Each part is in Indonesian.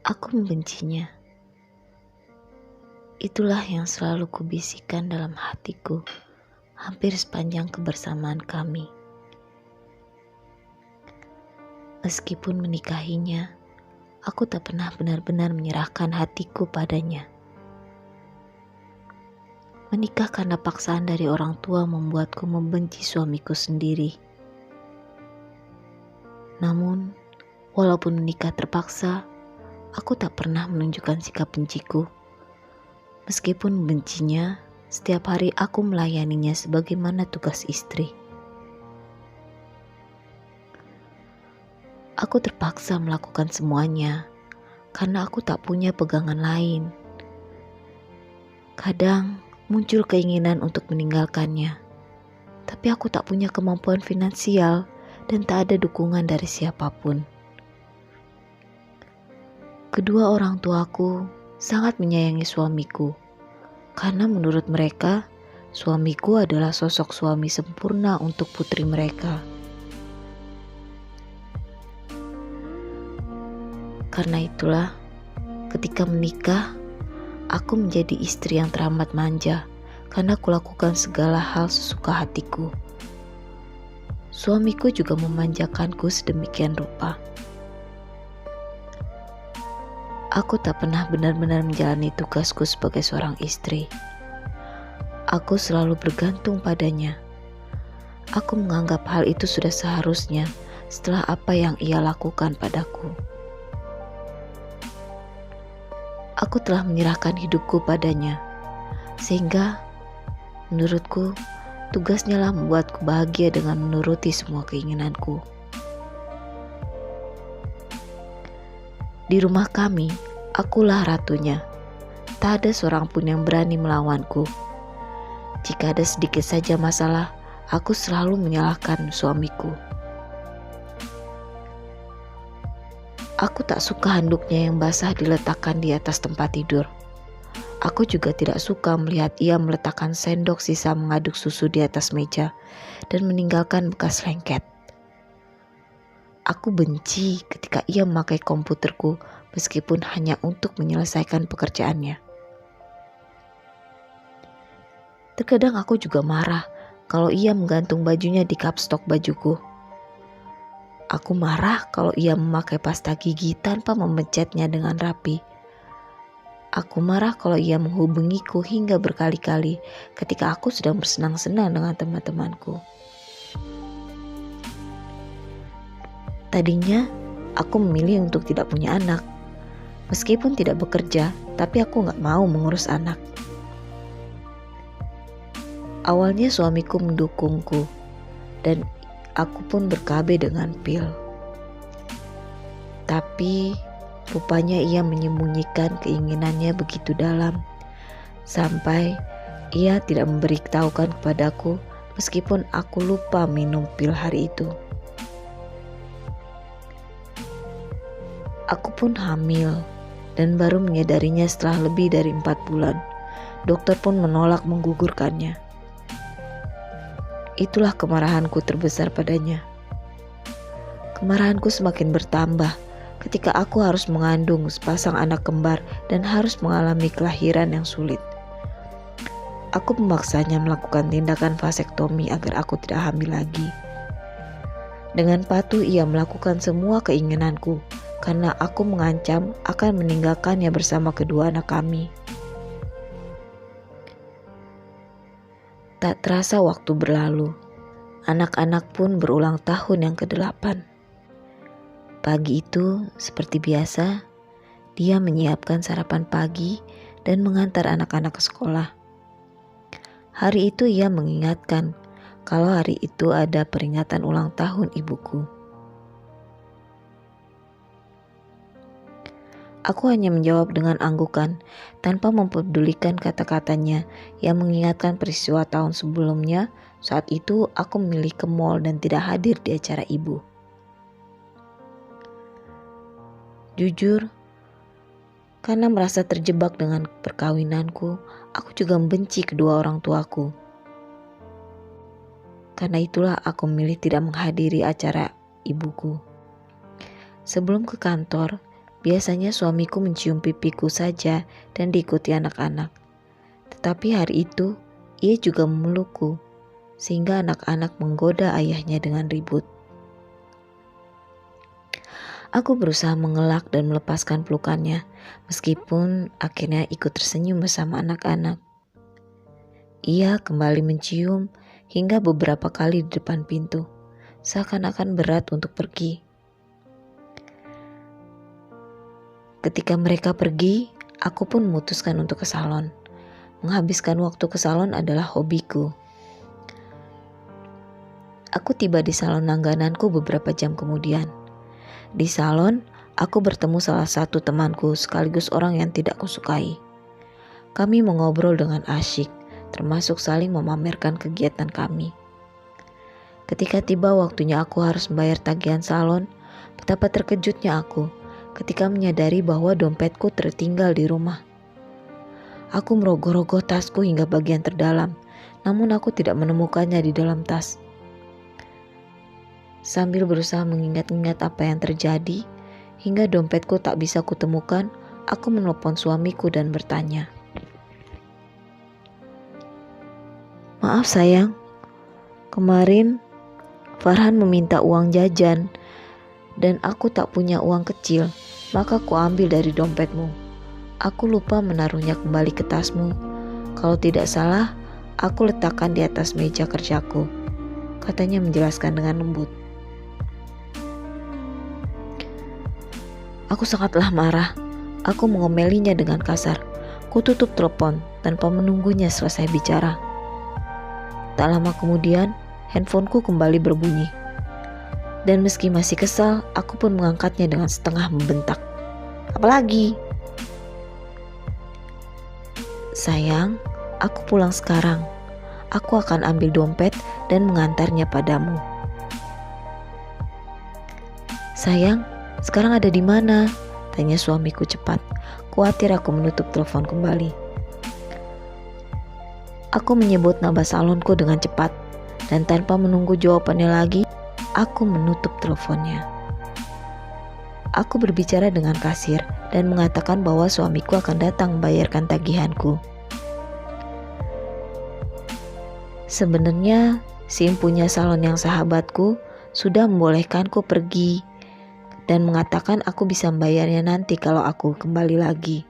Aku membencinya. Itulah yang selalu kubisikkan dalam hatiku hampir sepanjang kebersamaan kami. Meskipun menikahinya, aku tak pernah benar-benar menyerahkan hatiku padanya. Menikah karena paksaan dari orang tua membuatku membenci suamiku sendiri. Namun, walaupun menikah terpaksa, aku tak pernah menunjukkan sikap benciku. Meskipun membencinya, setiap hari aku melayaninya sebagaimana tugas istri. Aku terpaksa melakukan semuanya karena aku tak punya pegangan lain. Kadang muncul keinginan untuk meninggalkannya, tapi aku tak punya kemampuan finansial dan tak ada dukungan dari siapapun. Kedua orang tuaku sangat menyayangi suamiku, karena menurut mereka, suamiku adalah sosok suami sempurna untuk putri mereka. Karena itulah, ketika menikah, aku menjadi istri yang teramat manja, karena kulakukan segala hal sesuka hatiku. Suamiku juga memanjakanku sedemikian rupa. Aku tak pernah benar-benar menjalani tugasku sebagai seorang istri. Aku selalu bergantung padanya. Aku menganggap hal itu sudah seharusnya setelah apa yang ia lakukan padaku. Aku telah menyerahkan hidupku padanya, sehingga menurutku tugasnya lah membuatku bahagia dengan menuruti semua keinginanku. Di rumah kami, akulah ratunya. Tak ada seorang pun yang berani melawanku. Jika ada sedikit saja masalah, aku selalu menyalahkan suamiku. Aku tak suka handuknya yang basah diletakkan di atas tempat tidur. Aku juga tidak suka melihat ia meletakkan sendok sisa mengaduk susu di atas meja dan meninggalkan bekas lengket. Aku benci ketika ia memakai komputerku meskipun hanya untuk menyelesaikan pekerjaannya. Terkadang aku juga marah kalau ia menggantung bajunya di kapstok bajuku. Aku marah kalau ia memakai pasta gigi tanpa memecetnya dengan rapi. Aku marah kalau ia menghubungiku hingga berkali-kali ketika aku sedang bersenang-senang dengan teman-temanku. Tadinya, aku memilih untuk tidak punya anak. Meskipun tidak bekerja, tapi aku gak mau mengurus anak. Awalnya suamiku mendukungku, dan aku pun ber-KB dengan pil. Tapi, rupanya ia menyembunyikan keinginannya begitu dalam, sampai ia tidak memberitahukan kepadaku meskipun aku lupa minum pil hari itu. Aku pun hamil dan baru menyadarinya setelah lebih dari 4 bulan. Dokter pun menolak menggugurkannya. Itulah kemarahanku terbesar padanya. Kemarahanku semakin bertambah ketika aku harus mengandung sepasang anak kembar dan harus mengalami kelahiran yang sulit. Aku memaksanya melakukan tindakan vasektomi agar aku tidak hamil lagi. Dengan patuh ia melakukan semua keinginanku, karena aku mengancam akan meninggalkannya bersama kedua anak kami. Tak terasa waktu berlalu, anak-anak pun berulang tahun yang ke-8. Pagi itu, seperti biasa, dia menyiapkan sarapan pagi dan mengantar anak-anak ke sekolah. Hari itu ia mengingatkan kalau hari itu ada peringatan ulang tahun ibuku. Aku hanya menjawab dengan anggukan tanpa mempedulikan kata-katanya yang mengingatkan peristiwa tahun sebelumnya. Saat itu aku memilih ke mall dan tidak hadir di acara ibu. Jujur, karena merasa terjebak dengan perkawinanku, aku juga membenci kedua orang tuaku. Karena itulah aku memilih tidak menghadiri acara ibuku. Sebelum ke kantor, Biasanya suamiku mencium pipiku saja dan diikuti anak-anak. Tetapi hari itu, ia juga memelukku, sehingga anak-anak menggoda ayahnya dengan ribut. Aku berusaha mengelak dan melepaskan pelukannya, meskipun akhirnya ikut tersenyum bersama anak-anak. Ia kembali mencium hingga beberapa kali di depan pintu, seakan-akan berat untuk pergi. Ketika mereka pergi, aku pun memutuskan untuk ke salon. Menghabiskan waktu ke salon adalah hobiku. Aku tiba di salon langgananku beberapa jam kemudian. Di salon, aku bertemu salah satu temanku sekaligus orang yang tidak kusukai. Kami mengobrol dengan asyik, termasuk saling memamerkan kegiatan kami. Ketika tiba waktunya aku harus membayar tagihan salon, betapa terkejutnya aku ketika menyadari bahwa dompetku tertinggal di rumah. Aku merogoh-rogoh tasku hingga bagian terdalam, namun aku tidak menemukannya di dalam tas. Sambil berusaha mengingat-ingat apa yang terjadi, hingga dompetku tak bisa kutemukan, aku menelpon suamiku dan bertanya, "Maaf sayang, kemarin Farhan meminta uang jajan dan aku tak punya uang kecil, maka ku ambil dari dompetmu. Aku lupa menaruhnya kembali ke tasmu. Kalau tidak salah, aku letakkan di atas meja kerjaku," katanya menjelaskan dengan lembut. Aku sangatlah marah. Aku mengomelinya dengan kasar. Ku tutup telepon tanpa menunggunya selesai bicara. Tak lama kemudian, handphoneku kembali berbunyi. Dan meski masih kesal, aku pun mengangkatnya dengan setengah membentak. "Apalagi?" "Sayang, aku pulang sekarang. Aku akan ambil dompet dan mengantarnya padamu." "Sayang, sekarang ada di mana?" tanya suamiku cepat. Khawatir aku menutup telepon kembali. Aku menyebut nama salonku dengan cepat, dan tanpa menunggu jawabannya lagi, aku menutup teleponnya. Aku berbicara dengan kasir dan mengatakan bahwa suamiku akan datang membayarkan tagihanku. Sebenarnya, si empunya salon yang sahabatku sudah membolehkanku pergi dan mengatakan aku bisa membayarnya nanti kalau aku kembali lagi.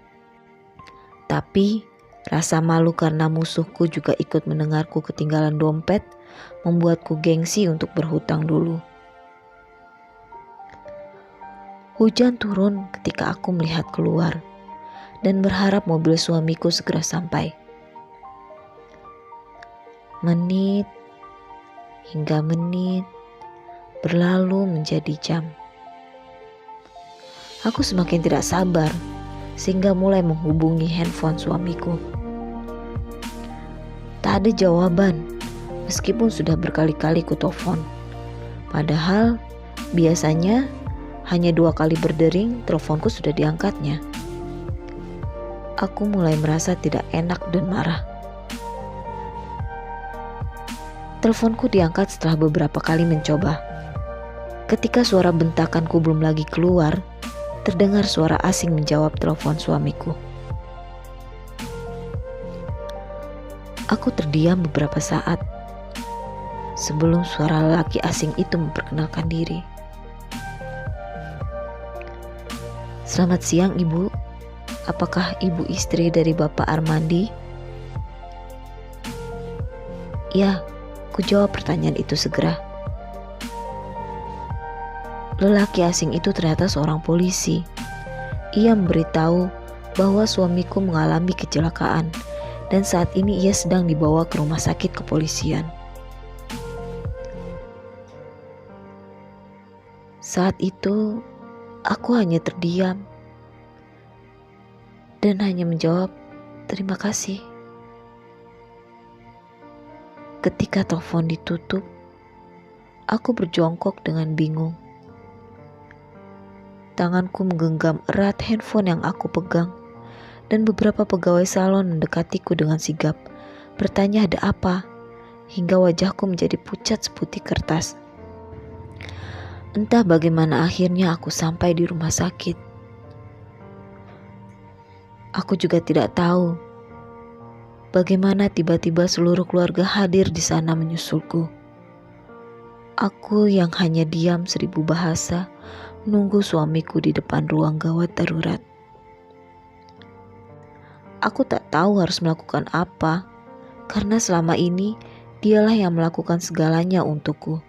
Tapi, rasa malu karena musuhku juga ikut mendengarku ketinggalan dompet membuatku gengsi untuk berhutang dulu. Hujan turun ketika aku melihat keluar dan berharap mobil suamiku segera sampai. Menit hingga menit berlalu menjadi jam. Aku semakin tidak sabar sehingga mulai menghubungi handphone suamiku. Tak ada jawaban meskipun sudah berkali-kali ku telepon. Padahal biasanya hanya 2 kali berdering teleponku sudah diangkatnya. Aku mulai merasa tidak enak dan marah. Teleponku diangkat setelah beberapa kali mencoba. Ketika suara bentakanku belum lagi keluar, terdengar suara asing menjawab telepon suamiku. Aku terdiam beberapa saat sebelum suara lelaki asing itu memperkenalkan diri. "Selamat siang, Ibu. Apakah Ibu istri dari Bapak Armandi?" "Ya," ku jawab pertanyaan itu segera. Lelaki asing itu ternyata seorang polisi. Ia memberitahu bahwa suamiku mengalami kecelakaan dan saat ini ia sedang dibawa ke rumah sakit kepolisian. Saat itu, aku hanya terdiam dan hanya menjawab, "Terima kasih." Ketika telepon ditutup, aku berjongkok dengan bingung. Tanganku menggenggam erat handphone yang aku pegang, dan beberapa pegawai salon mendekatiku dengan sigap, bertanya ada apa, hingga wajahku menjadi pucat seputih kertas. Entah bagaimana akhirnya aku sampai di rumah sakit. Aku juga tidak tahu bagaimana tiba-tiba seluruh keluarga hadir di sana menyusulku. Aku yang hanya diam 1000 bahasa menunggu suamiku di depan ruang gawat darurat. Aku tak tahu harus melakukan apa, karena selama ini dialah yang melakukan segalanya untukku.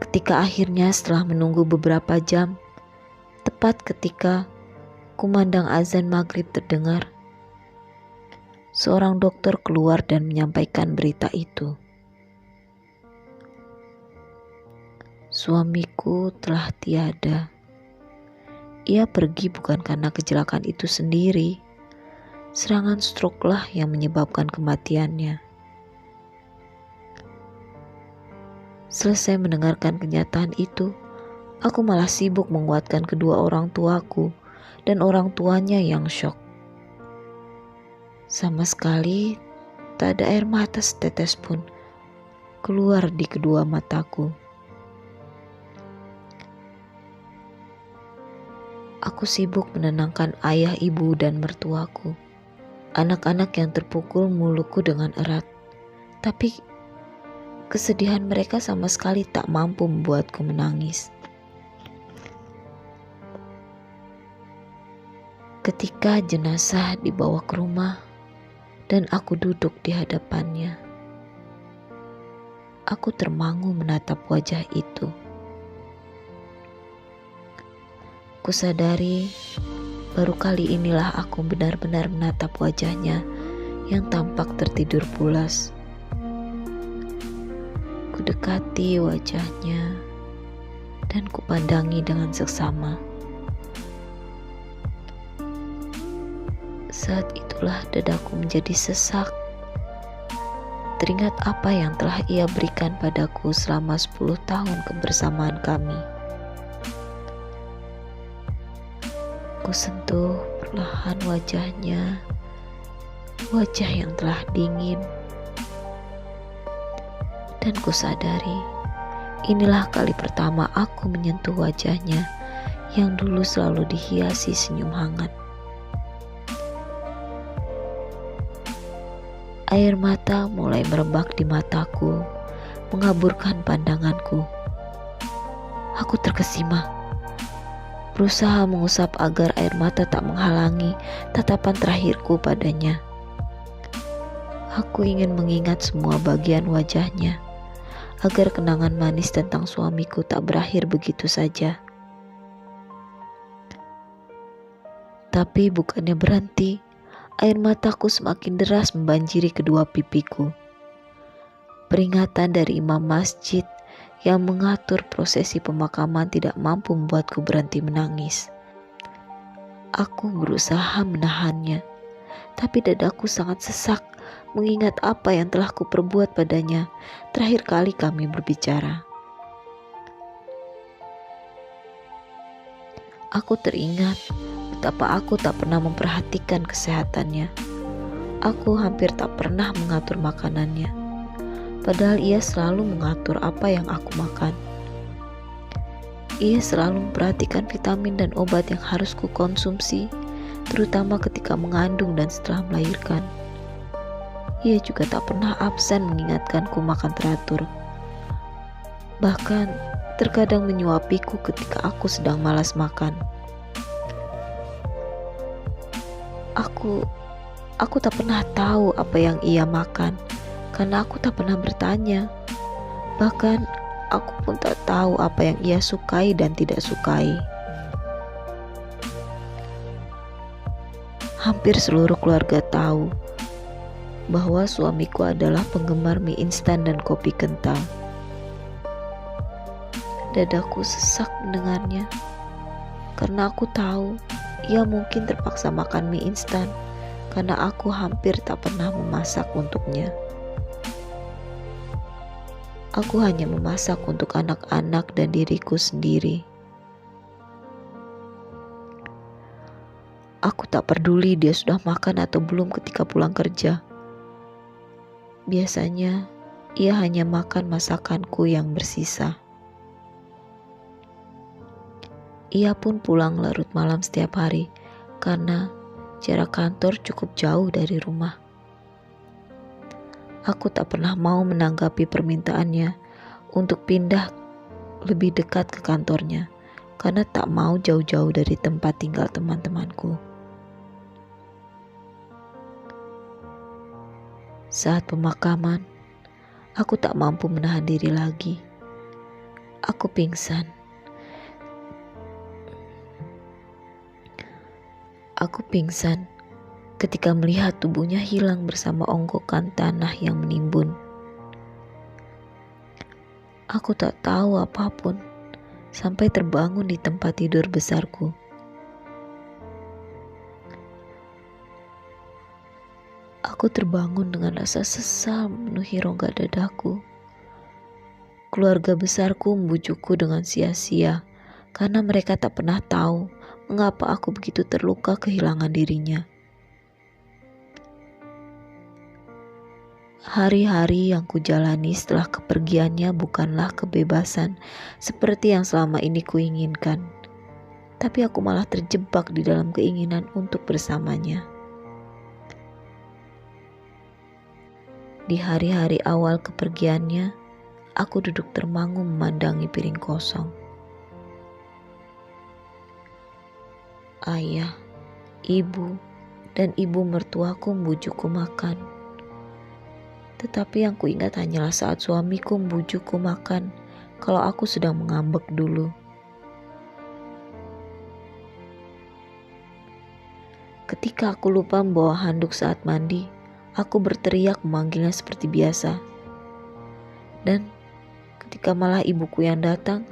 Ketika akhirnya setelah menunggu beberapa jam, tepat ketika kumandang azan maghrib terdengar, seorang dokter keluar dan menyampaikan berita itu. Suamiku telah tiada. Ia pergi bukan karena kecelakaan itu sendiri. Serangan stroke lah yang menyebabkan kematiannya. Selesai mendengarkan kenyataan itu, aku malah sibuk menguatkan kedua orang tuaku dan orang tuanya yang syok. Sama sekali tak ada air mata setetes pun keluar di kedua mataku. Aku sibuk menenangkan ayah, ibu, dan mertuaku. Anak-anak yang terpukul melukku dengan erat. Tapi kesedihan mereka sama sekali tak mampu membuatku menangis. Ketika jenazah dibawa ke rumah dan aku duduk di hadapannya, aku termangu menatap wajah itu. Kusadari baru kali inilah aku benar-benar menatap wajahnya yang tampak tertidur pulas. Kudekati wajahnya dan kupandangi dengan seksama. Saat itulah dadaku menjadi sesak. Teringat apa yang telah ia berikan padaku selama 10 tahun kebersamaan kami. Ku sentuh perlahan wajahnya, wajah yang telah dingin. Dan ku sadari, inilah kali pertama aku menyentuh wajahnya yang dulu selalu dihiasi senyum hangat. Air mata mulai merebak di mataku, mengaburkan pandanganku. Aku terkesima, berusaha mengusap agar air mata tak menghalangi tatapan terakhirku padanya. Aku ingin mengingat semua bagian wajahnya, agar kenangan manis tentang suamiku tak berakhir begitu saja. Tapi bukannya berhenti, air mataku semakin deras membanjiri kedua pipiku. Peringatan dari imam masjid yang mengatur prosesi pemakaman tidak mampu membuatku berhenti menangis. Aku berusaha menahannya, tapi dadaku sangat sesak mengingat apa yang telah kuperbuat padanya terakhir kali kami berbicara. Aku teringat betapa aku tak pernah memperhatikan kesehatannya. Aku hampir tak pernah mengatur makanannya, padahal ia selalu mengatur apa yang aku makan. Ia selalu memperhatikan vitamin dan obat yang harus kukonsumsi, terutama ketika mengandung dan setelah melahirkan. Ia juga tak pernah absen mengingatkanku makan teratur. Bahkan terkadang menyuapiku ketika aku sedang malas makan. Aku tak pernah tahu apa yang ia makan karena aku tak pernah bertanya. Bahkan aku pun tak tahu apa yang ia sukai dan tidak sukai. Hampir seluruh keluarga tahu bahwa suamiku adalah penggemar mie instan dan kopi kental. Dadaku sesak mendengarnya karena aku tahu ia mungkin terpaksa makan mie instan karena aku hampir tak pernah memasak untuknya. Aku hanya memasak untuk anak-anak dan diriku sendiri. Aku tak peduli dia sudah makan atau belum ketika pulang kerja. Biasanya ia hanya makan masakanku yang bersisa. Ia pun pulang larut malam setiap hari karena jarak kantor cukup jauh dari rumah. Aku tak pernah mau menanggapi permintaannya untuk pindah lebih dekat ke kantornya karena tak mau jauh-jauh dari tempat tinggal teman-temanku. Saat pemakaman, aku tak mampu menahan diri lagi. Aku pingsan. Aku pingsan ketika melihat tubuhnya hilang bersama onggokan tanah yang menimbun. Aku tak tahu apapun sampai terbangun di tempat tidur besarku. Aku terbangun dengan rasa sesal memenuhi rongga dadaku. Keluarga besarku membujukku dengan sia-sia karena mereka tak pernah tahu mengapa aku begitu terluka kehilangan dirinya. Hari-hari yang kujalani setelah kepergiannya bukanlah kebebasan seperti yang selama ini kuinginkan, tapi aku malah terjebak di dalam keinginan untuk bersamanya. Di hari-hari awal kepergiannya, aku duduk termangu memandangi piring kosong. Ayah, ibu, dan ibu mertuaku membujukku makan. Tetapi yang kuingat hanyalah saat suamiku membujukku makan kalau aku sedang mengambek dulu. Ketika aku lupa membawa handuk saat mandi, aku berteriak memanggilnya seperti biasa. Dan ketika malah ibuku yang datang,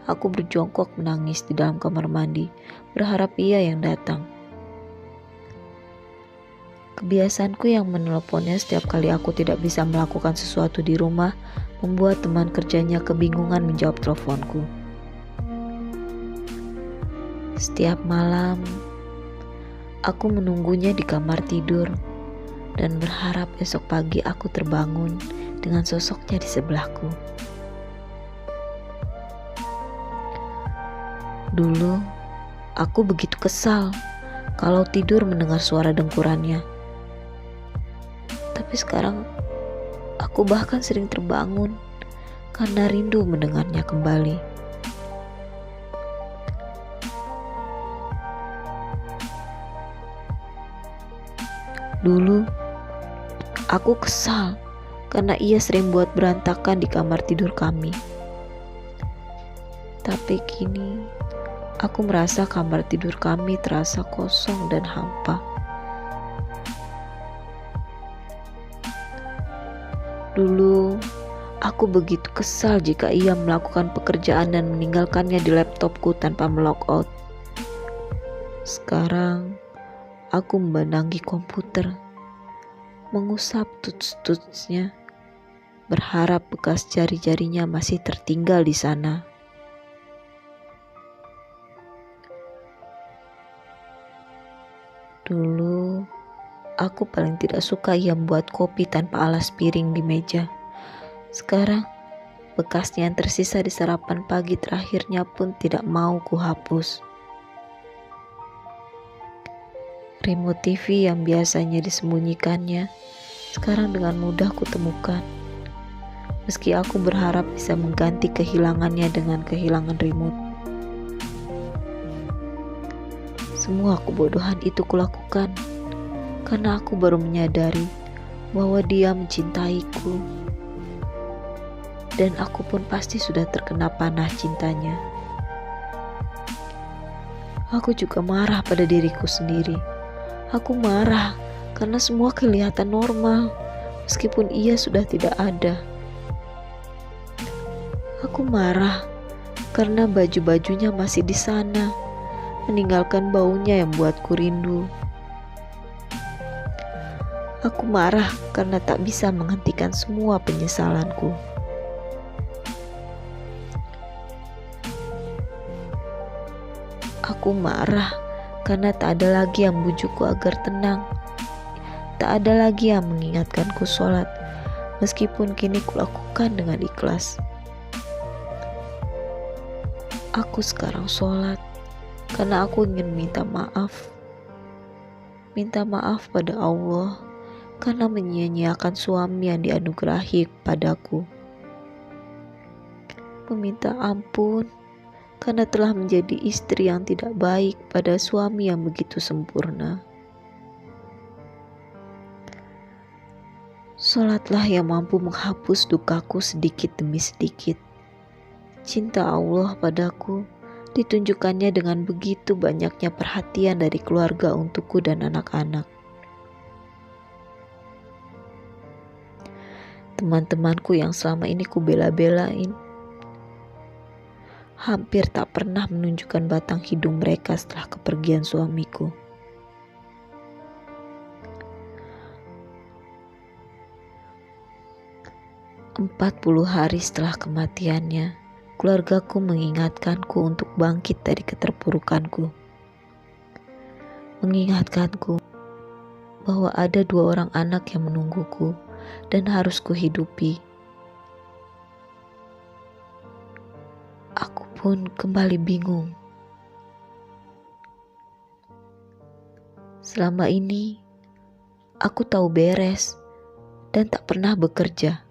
aku berjongkok menangis di dalam kamar mandi, berharap ia yang datang. Kebiasaanku yang meneleponnya setiap kali aku tidak bisa melakukan sesuatu di rumah membuat teman kerjanya kebingungan menjawab teleponku. Setiap malam, aku menunggunya di kamar tidur dan berharap esok pagi aku terbangun dengan sosoknya di sebelahku. Dulu, aku begitu kesal kalau tidur mendengar suara dengkurannya. Tapi sekarang, aku bahkan sering terbangun karena rindu mendengarnya kembali. Dulu, aku kesal karena ia sering buat berantakan di kamar tidur kami. Tapi kini, aku merasa kamar tidur kami terasa kosong dan hampa. Dulu, aku begitu kesal jika ia melakukan pekerjaan dan meninggalkannya di laptopku tanpa melogout. Sekarang, aku membandangi komputer, mengusap tuts-tutsnya, berharap bekas jari-jarinya masih tertinggal di sana. Dulu, aku paling tidak suka ia membuat kopi tanpa alas piring di meja. Sekarang, bekasnya yang tersisa di sarapan pagi terakhirnya pun tidak mau kuhapus. Remote TV yang biasanya disembunyikannya, sekarang dengan mudah kutemukan. Meski aku berharap bisa mengganti kehilangannya dengan kehilangan remote. Semua kebodohan itu kulakukan karena aku baru menyadari bahwa dia mencintaiku. Dan aku pun pasti sudah terkena panah cintanya. Aku juga marah pada diriku sendiri. Aku marah karena semua kelihatan normal meskipun ia sudah tidak ada. Aku marah karena baju-bajunya masih di sana, meninggalkan baunya yang membuatku rindu. Aku marah karena tak bisa menghentikan semua penyesalanku. Aku marah karena tak ada lagi yang membujukku agar tenang. Tak ada lagi yang mengingatkanku sholat, meskipun kini kulakukan dengan ikhlas. Aku sekarang sholat karena aku ingin minta maaf. Minta maaf pada Allah karena menyia-nyiakan suami yang dianugerahi padaku. Meminta ampun karena telah menjadi istri yang tidak baik pada suami yang begitu sempurna. Salatlah yang mampu menghapus dukaku sedikit demi sedikit. Cinta Allah padaku ditunjukkannya dengan begitu banyaknya perhatian dari keluarga untukku dan anak-anak. Teman-temanku yang selama ini kubela-belain hampir tak pernah menunjukkan batang hidung mereka setelah kepergian suamiku. Empat 40 hari setelah kematiannya, keluargaku mengingatkanku untuk bangkit dari keterpurukanku. Mengingatkanku bahwa ada 2 orang anak yang menungguku dan harus kuhidupi. Aku pun kembali bingung. Selama ini, aku tahu beres dan tak pernah bekerja.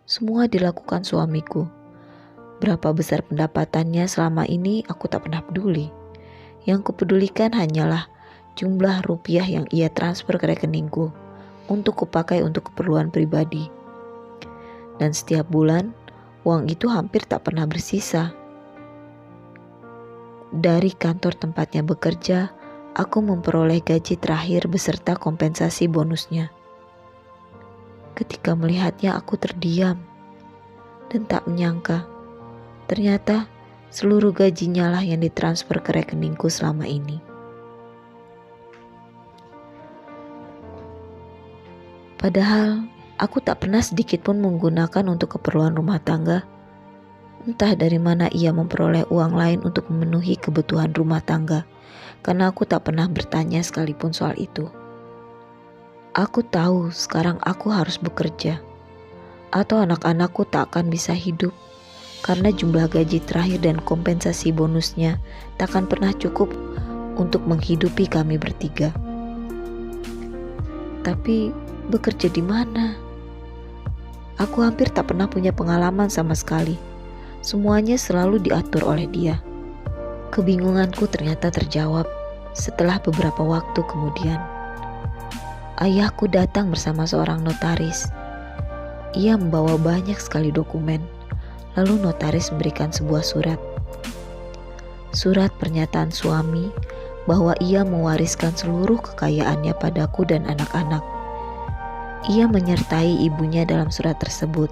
Semua dilakukan suamiku. Berapa besar pendapatannya selama ini aku tak pernah peduli. Yang kupedulikan hanyalah jumlah rupiah yang ia transfer ke rekeningku untuk kupakai untuk keperluan pribadi. Dan setiap bulan, uang itu hampir tak pernah bersisa. Dari kantor tempatnya bekerja, aku memperoleh gaji terakhir beserta kompensasi bonusnya. Ketika melihatnya aku terdiam dan tak menyangka ternyata seluruh gajinya lah yang ditransfer ke rekeningku selama ini. Padahal aku tak pernah sedikit pun menggunakan untuk keperluan rumah tangga. Entah dari mana ia memperoleh uang lain untuk memenuhi kebutuhan rumah tangga, karena aku tak pernah bertanya sekalipun soal itu. Aku tahu sekarang aku harus bekerja, atau anak-anakku tak akan bisa hidup, karena jumlah gaji terakhir dan kompensasi bonusnya tak akan pernah cukup untuk menghidupi kami bertiga. Tapi bekerja di mana? Aku hampir tak pernah punya pengalaman sama sekali. Semuanya selalu diatur oleh dia. Kebingunganku ternyata terjawab setelah beberapa waktu kemudian. Ayahku datang bersama seorang notaris. Ia membawa banyak sekali dokumen. Lalu notaris memberikan sebuah surat. Surat pernyataan suami bahwa ia mewariskan seluruh kekayaannya padaku dan anak-anak. Ia menyertai ibunya dalam surat tersebut.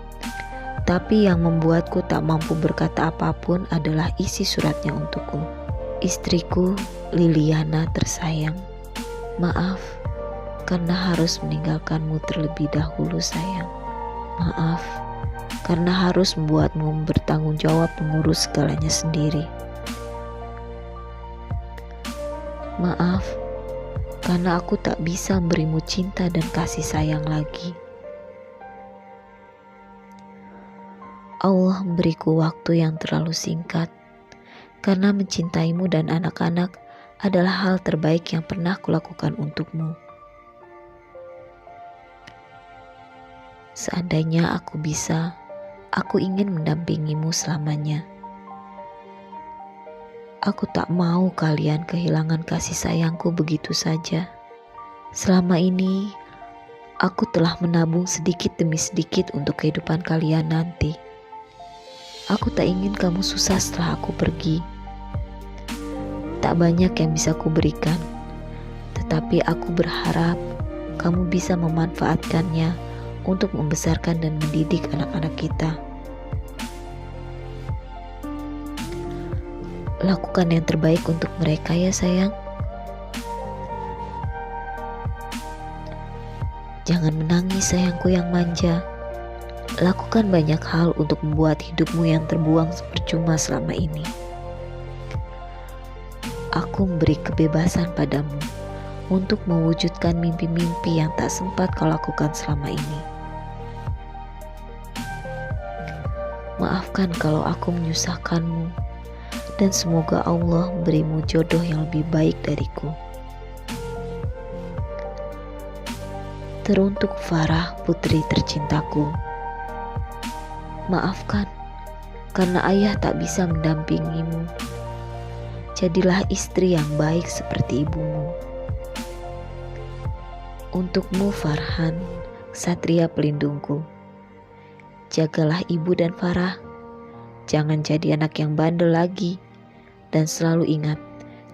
Tapi yang membuatku tak mampu berkata apapun adalah isi suratnya untukku. Istriku, Liliana tersayang. Maaf, karena harus meninggalkanmu terlebih dahulu sayang. Maaf, karena harus membuatmu bertanggung jawab mengurus segalanya sendiri. Maaf, karena aku tak bisa memberimu cinta dan kasih sayang lagi. Allah memberiku waktu yang terlalu singkat, karena mencintaimu dan anak-anak adalah hal terbaik yang pernah kulakukan untukmu. Seandainya aku bisa, aku ingin mendampingimu selamanya. Aku tak mau kalian kehilangan kasih sayangku begitu saja. Selama ini, aku telah menabung sedikit demi sedikit untuk kehidupan kalian nanti. Aku tak ingin kamu susah setelah aku pergi. Tak banyak yang bisa kuberikan, tetapi aku berharap kamu bisa memanfaatkannya untuk membesarkan dan mendidik anak-anak kita. Lakukan yang terbaik untuk mereka ya sayang. Jangan menangis sayangku yang manja. Lakukan banyak hal untuk membuat hidupmu yang terbuang percuma selama ini. Aku memberi kebebasan padamu untuk mewujudkan mimpi-mimpi yang tak sempat kau lakukan selama ini. Maafkan kalau aku menyusahkanmu dan semoga Allah berimu jodoh yang lebih baik dariku. Teruntuk Farah, putri tercintaku. Maafkan, karena ayah tak bisa mendampingimu. Jadilah istri yang baik seperti ibumu. Untukmu Farhan, satria pelindungku. Jagalah ibu dan Farah. Jangan jadi anak yang bandel lagi. Dan selalu ingat,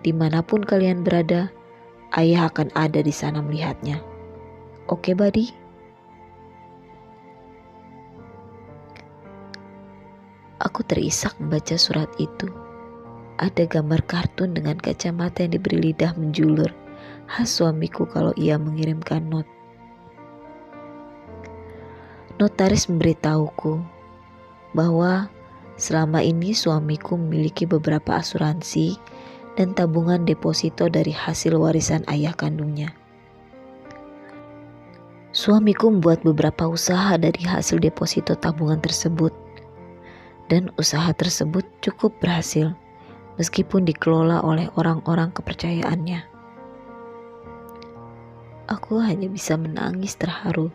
dimanapun kalian berada, ayah akan ada di sana melihatnya. Oke, buddy? Aku terisak membaca surat itu. Ada gambar kartun dengan kacamata yang diberi lidah menjulur, khas suamiku kalau ia mengirimkan not. Notaris memberitahuku bahwa selama ini suamiku memiliki beberapa asuransi dan tabungan deposito dari hasil warisan ayah kandungnya. Suamiku membuat beberapa usaha dari hasil deposito tabungan tersebut, dan usaha tersebut cukup berhasil meskipun dikelola oleh orang-orang kepercayaannya. Aku hanya bisa menangis terharu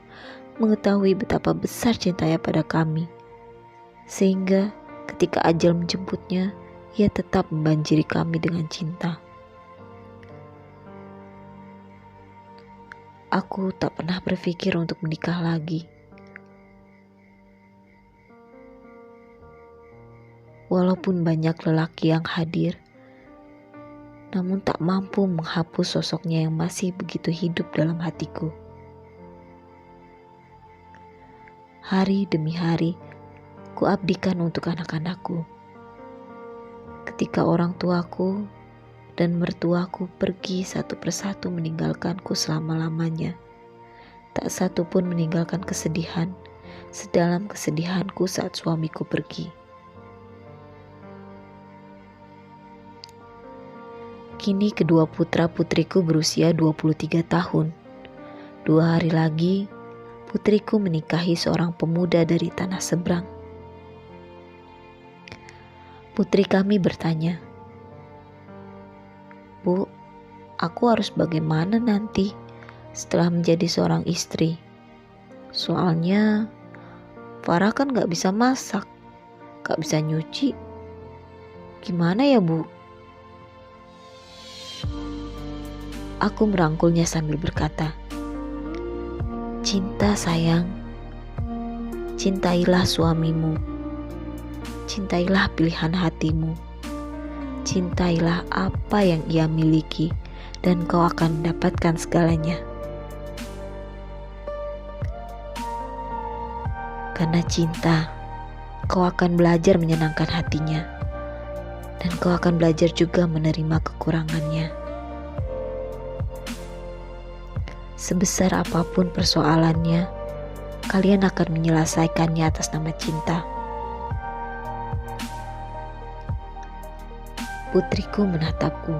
mengetahui betapa besar cintanya pada kami, sehingga ketika ajal menjemputnya, ia tetap membanjiri kami dengan cinta. Aku tak pernah berpikir untuk menikah lagi. Walaupun banyak lelaki yang hadir, namun tak mampu menghapus sosoknya yang masih begitu hidup dalam hatiku. Hari demi hari, kuabdikan untuk anak-anakku. Ketika orang tuaku dan mertuaku pergi satu persatu meninggalkanku selama-lamanya, tak satu pun meninggalkan kesedihan sedalam kesedihanku saat suamiku pergi. Kini kedua putra-putriku berusia 23 tahun. 2 hari lagi, putriku menikahi seorang pemuda dari tanah seberang. Putri kami bertanya, "Bu, aku harus bagaimana nanti setelah menjadi seorang istri? Soalnya Farah kan gak bisa masak, gak bisa nyuci. Gimana ya, Bu?" Aku merangkulnya sambil berkata, "Cinta sayang, cintailah suamimu, cintailah pilihan hatimu, cintailah apa yang ia miliki dan kau akan mendapatkan segalanya. Karena cinta, kau akan belajar menyenangkan hatinya dan kau akan belajar juga menerima kekurangannya. Sebesar apapun persoalannya, kalian akan menyelesaikannya atas nama cinta." Putriku menatapku.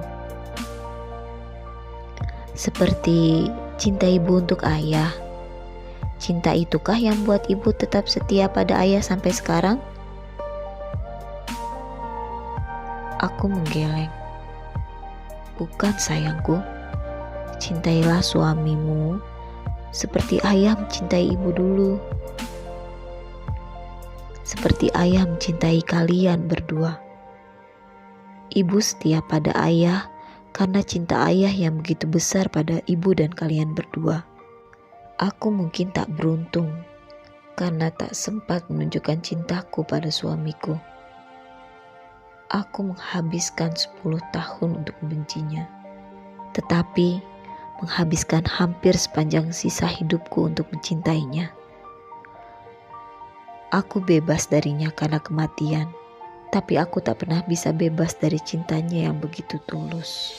"Seperti cinta ibu untuk ayah. Cinta itukah yang buat ibu tetap setia pada ayah sampai sekarang?" Aku menggeleng. "Bukan sayangku. Cintailah suamimu seperti ayah mencintai ibu dulu. Seperti ayah mencintai kalian berdua. Ibu setia pada ayah karena cinta ayah yang begitu besar pada ibu dan kalian berdua. Aku mungkin tak beruntung karena tak sempat menunjukkan cintaku pada suamiku. Aku menghabiskan 10 tahun untuk membencinya. Tetapi menghabiskan hampir sepanjang sisa hidupku untuk mencintainya. Aku bebas darinya karena kematian, tapi aku tak pernah bisa bebas dari cintanya yang begitu tulus."